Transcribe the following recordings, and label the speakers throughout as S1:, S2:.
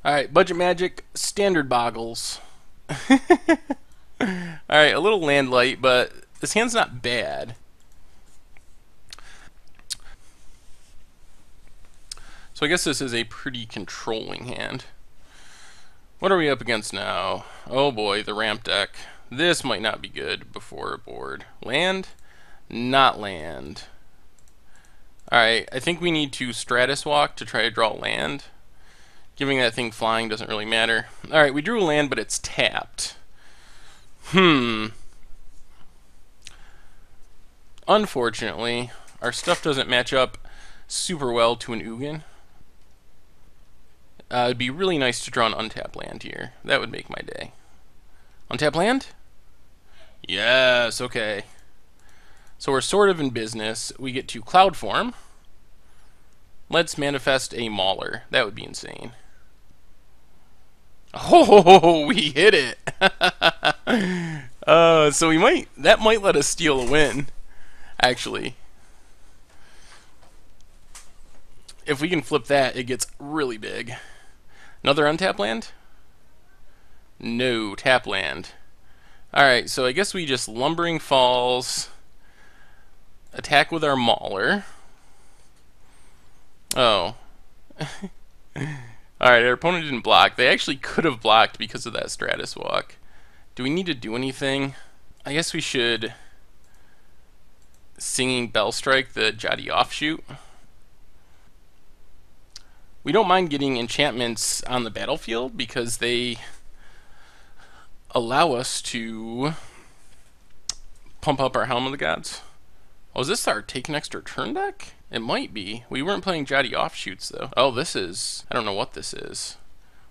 S1: Alright, budget magic, standard Bogles. Alright, a little land light, but this hand's not bad. So I guess this is a pretty controlling hand. What are we up against now? Oh boy, the ramp deck. This might not be good before a board. Land? Not land. Alright, I think we need to Stratus Walk to try to draw land. Giving that thing flying doesn't really matter. Alright, we drew a land, but it's tapped. Unfortunately, our stuff doesn't match up super well to an Ugin. It'd be really nice to draw an untapped land here. That would make my day. Untapped land? Yes, okay. So we're sort of in business. We get to Cloud Form. Let's manifest a Mauler. That would be insane. Oh, we hit it! So that might let us steal a win, actually. If we can flip that, it gets really big. Another untap land? No, tap land. Alright, so I guess we just Lumbering Falls, attack with our Mauler. Oh. Alright, our opponent didn't block. They actually could have blocked because of that Stratus Walk. Do we need to do anything? I guess we should Singing Bell Strike the Jati Offshoot. We don't mind getting enchantments on the battlefield because they allow us to pump up our Helm of the Gods. Oh, is this our take an extra turn deck? It might be. We weren't playing Jati Offshoots though. Oh, this is... I don't know what this is.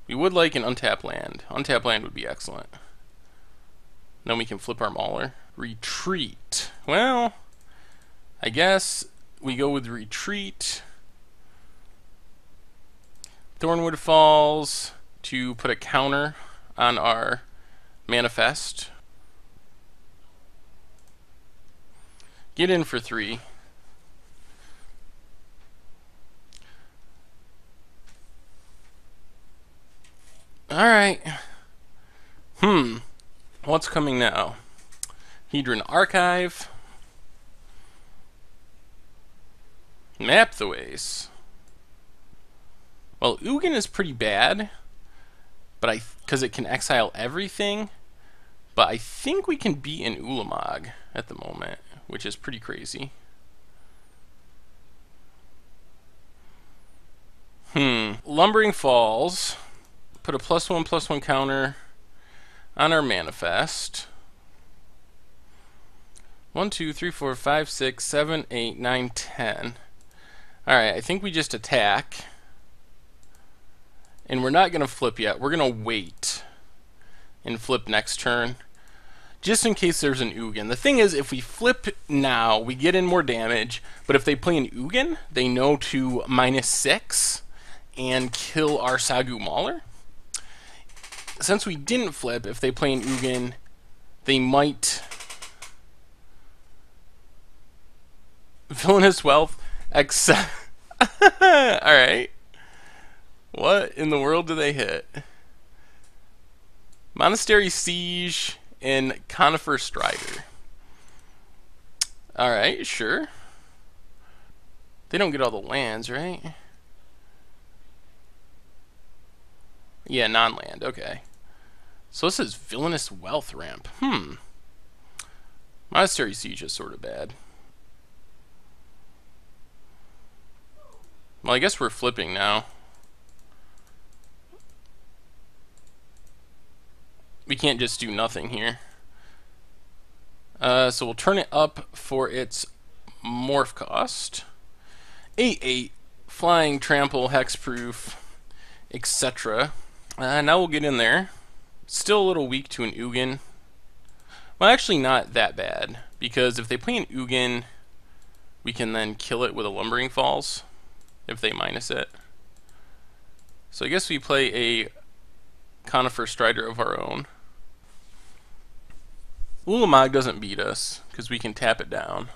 S1: We would like an untap land. Untap land would be excellent. Then we can flip our Mauler. Retreat. Well, I guess we go with Retreat. Thornwood Falls to put a counter on our Manifest. Get in for 3. Alright. What's coming now? Hedron Archive. Map the Ways. Well, Ugin is pretty bad, but because it can exile everything, but I think we can beat an Ulamog at the moment, which is pretty crazy. Lumbering Falls. Put a +1/+1 counter on our Manifest. 1, 2, 3, 4, 5, 6, 7, 8, 9, 10. Alright, I think we just attack. And we're not going to flip yet. We're going to wait and flip next turn, just in case there's an Ugin. The thing is, if we flip now, we get in more damage, but if they play an Ugin, they know to -6 and kill our Sagu Mauler. Since we didn't flip, if they play an Ugin, they might... Villainous Wealth, accept... Alright. What in the world do they hit? Monastery Siege and Conifer Strider. Alright, sure. They don't get all the lands, right? Yeah, non-land, okay. So this is Villainous Wealth ramp. Monastery Siege is sort of bad. Well, I guess we're flipping now. We can't just do nothing here. So we'll turn it up for its morph cost. 8/8, flying, trample, hexproof, etc. Now we'll get in there. Still a little weak to an Ugin. Well, actually not that bad, because if they play an Ugin, we can then kill it with a Lumbering Falls, if they minus it. So I guess we play a Conifer Strider of our own. Ulamog doesn't beat us, because we can tap it down.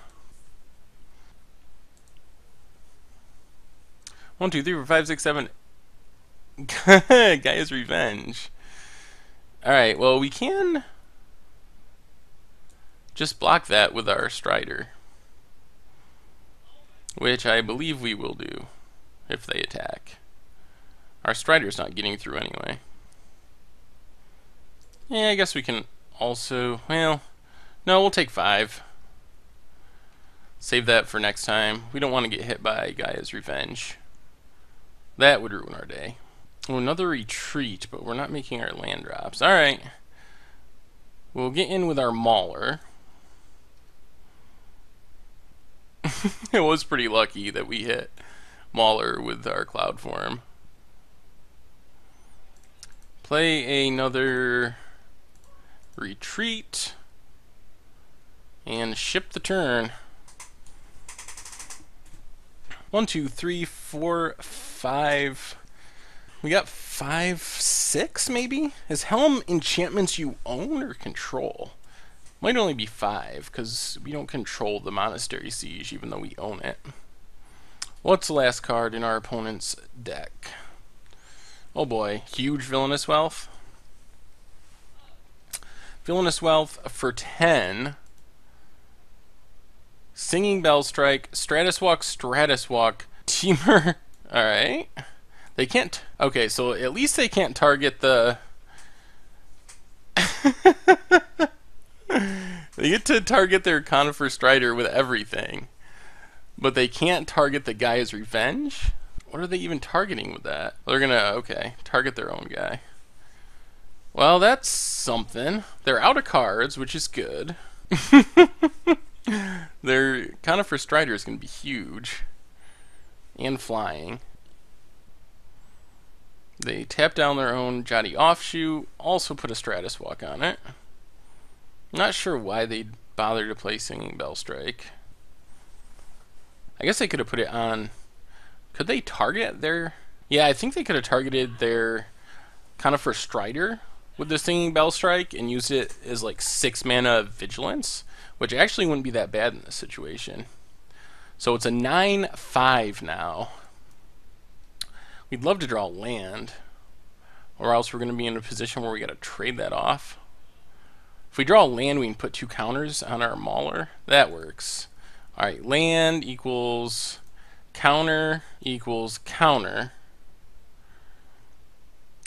S1: 1, 2, 3, 4, 5, 6, 7. Gaia's Revenge. Alright, well, we can just block that with our Strider, which I believe we will do if they attack. Our Strider's not getting through anyway. Yeah, I guess we can also... Well, no, we'll take 5. Save that for next time. We don't want to get hit by Gaia's Revenge. That would ruin our day. Oh, another retreat, but we're not making our land drops. Alright. We'll get in with our Mauler. It was pretty lucky that we hit Mauler with our Cloud Form. Play another retreat. And ship the turn. 1, 2, 3, 4, 5. We got 5, 6 maybe? Is Helm enchantments you own or control? Might only be 5, because we don't control the Monastery Siege, even though we own it. What's the last card in our opponent's deck? Oh boy, huge Villainous Wealth. Villainous Wealth for 10. Singing Bell Strike, Stratus Walk, Teamer. Alright. They can't... Okay, so at least they can't target the... They get to target their Conifer Strider with everything. But they can't target the Gaia's Revenge? What are they even targeting with that? They're gonna, okay, target their own guy. Well, that's something. They're out of cards, which is good. Their Conifer Strider is gonna be huge. And flying. They tap down their own Jotty Offshoot, also put a Stratus Walk on it. Not sure why they'd bother to play Singing Bell Strike. I guess they could have put it on... Could they target their... Yeah, I think they could have targeted their Conifer Strider with the Singing Bell Strike and used it as like 6 mana Vigilance, which actually wouldn't be that bad in this situation. So it's a 9/5 now. We'd love to draw land, or else we're going to be in a position where we got to trade that off. If we draw land, we can put 2 counters on our Mauler. That works. Alright, land equals counter equals counter.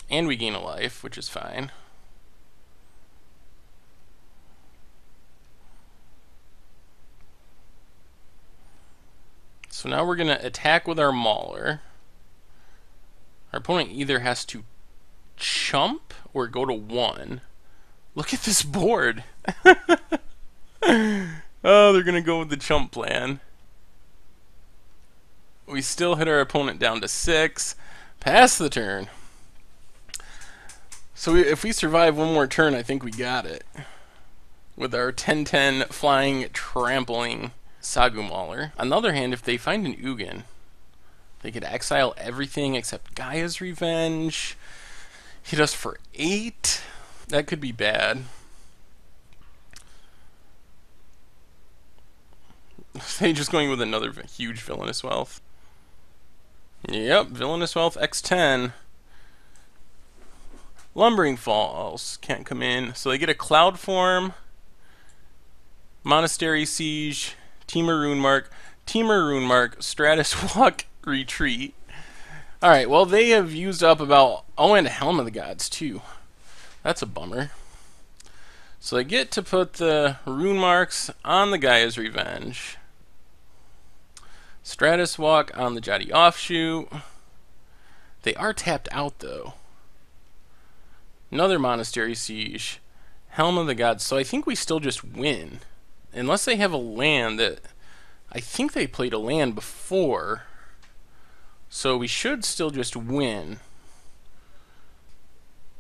S1: And we gain a life, which is fine. So now we're going to attack with our Mauler. Our opponent either has to chump or go to 1. Look at this board. Oh, they're going to go with the chump plan. We still hit our opponent down to 6. Pass the turn. So if we survive one more turn, I think we got it. With our 10/10 flying, trampling Sagu Mauler. On the other hand, if they find an Ugin, they could exile everything except Gaia's Revenge. Hit us for 8. That could be bad. They just going with another huge Villainous Wealth. Yep, Villainous Wealth X10. Lumbering Falls can't come in, so they get a Cloud Form, Monastery Siege, Temur Rune Mark, Stratus Walk, Retreat. Alright, well they have used up about... Oh, and Helm of the Gods too. That's a bummer. So they get to put the Rune Marks on the Gaia's Revenge. Stratus Walk on the Jotty Offshoot. They are tapped out though. Another Monastery Siege. Helm of the Gods. So I think we still just win. Unless they have a land that... I think they played a land before. So we should still just win.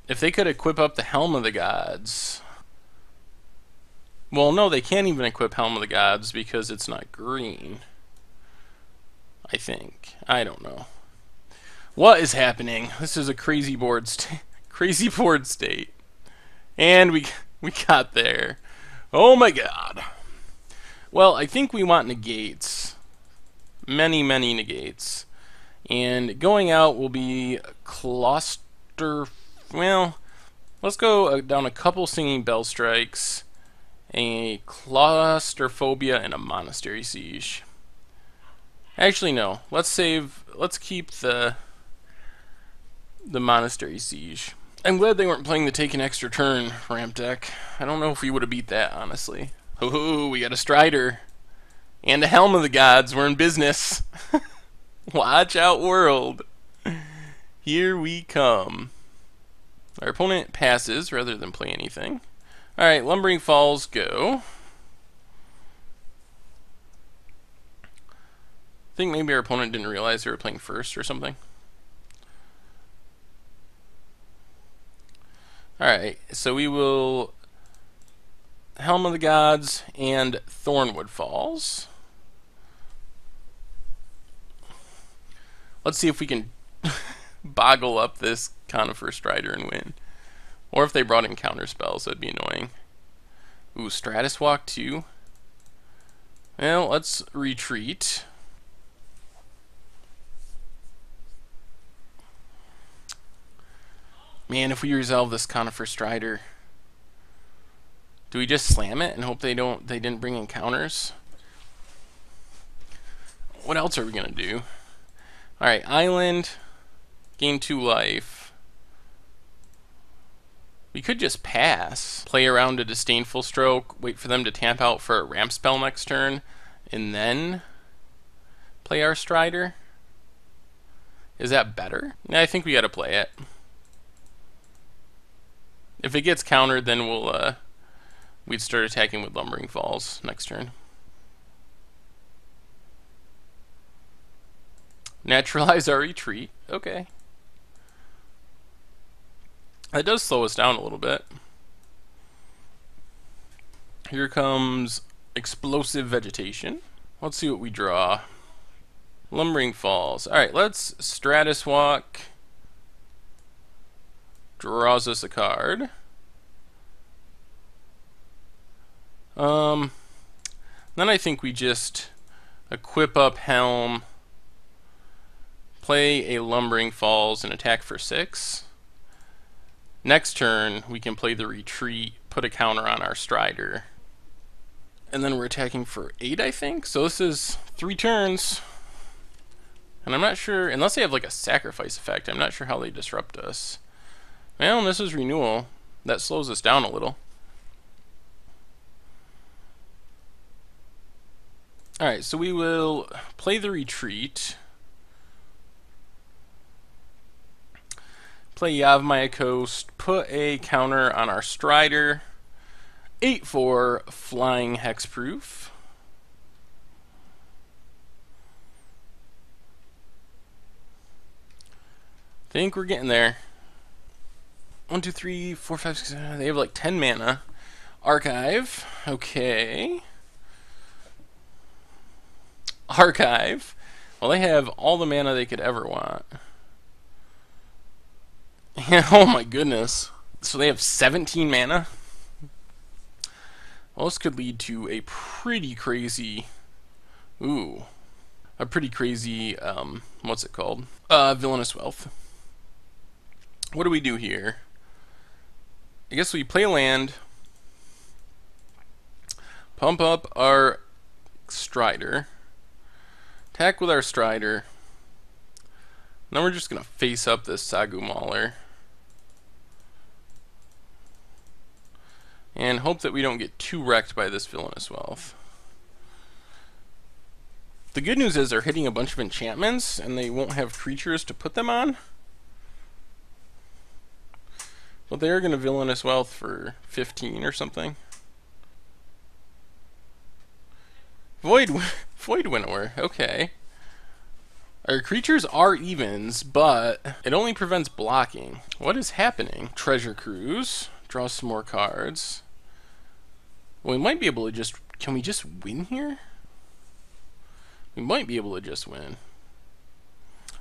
S1: If they could equip up the Helm of the Gods... Well, no, they can't even equip Helm of the Gods because it's not green. I think. I don't know. What is happening? This is a crazy board crazy board state. And we got there. Oh my god. Well, I think we want negates. Many, many negates. And going out will be cluster. Well, let's go down a couple singing bell strikes, a claustrophobia, and a monastery siege. Actually, no. Let's keep the monastery siege. I'm glad they weren't playing the take an extra turn ramp deck. I don't know if we would have beat that, honestly. Ho, we got a Strider. And a Helm of the Gods. We're in business. Watch out, world. Here we come. Our opponent passes rather than play anything. Alright, Lumbering Falls, go. I think maybe our opponent didn't realize they were playing first or something. Alright, so we will Helm of the Gods and Thornwood Falls. Let's see if we can boggle up this Conifer Strider and win. Or if they brought in counter spells, that'd be annoying. Ooh, Stratus Walk too. Well, let's retreat. Man, if we resolve this Conifer Strider, do we just slam it and hope they didn't bring in counters? What else are we gonna do? Alright, Island, gain 2 life. We could just pass, play around a Disdainful Stroke, wait for them to tap out for a ramp spell next turn, and then play our Strider. Is that better? Yeah, I think we gotta play it. If it gets countered, then we'd start attacking with Lumbering Falls next turn. Naturalize our retreat. Okay. That does slow us down a little bit. Here comes Explosive Vegetation. Let's see what we draw. Lumbering Falls. Alright, let's Stratus Walk. Draws us a card. Then I think we just equip up Helm, play a Lumbering Falls, and attack for 6. Next turn, we can play the retreat, put a counter on our Strider. And then we're attacking for 8, I think? So this is 3 turns. And I'm not sure, unless they have like a sacrifice effect, I'm not sure how they disrupt us. Well, this is Renewal. That slows us down a little. Alright, so we will play the retreat. Play Yavimaya Coast, put a counter on our Strider. 8/4 Flying Hexproof. Think we're getting there. 1, 2, 3, 4, 5, 6, they have like 10 mana. Archive. Okay. Archive. Well, they have all the mana they could ever want. Oh my goodness. So they have 17 mana? Well, this could lead to a pretty crazy... Ooh. A pretty crazy, what's it called? Villainous Wealth. What do we do here? I guess we play land, pump up our Strider, attack with our Strider, then we're just going to face up this Sagu Mauler and hope that we don't get too wrecked by this Villainous Wealth. The good news is they're hitting a bunch of enchantments and they won't have creatures to put them on. But they're going to Villainous Wealth for 15 or something. Void Winnower, okay. Our creatures are evens, but it only prevents blocking. What is happening? Treasure Cruise. Draw some more cards. Well, we might be able to just... Can we just win here? We might be able to just win.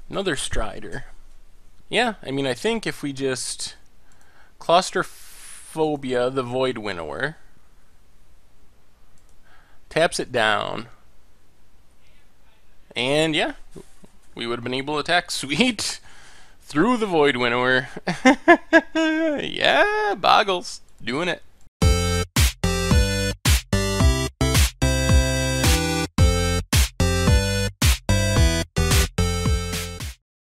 S1: Another Strider. Yeah, I mean, I think if we just... Claustrophobia, the Void Winnower. Taps it down. And yeah, we would have been able to attack. Sweet! Through the Void Winnower. Yeah, Bogles. Doing it.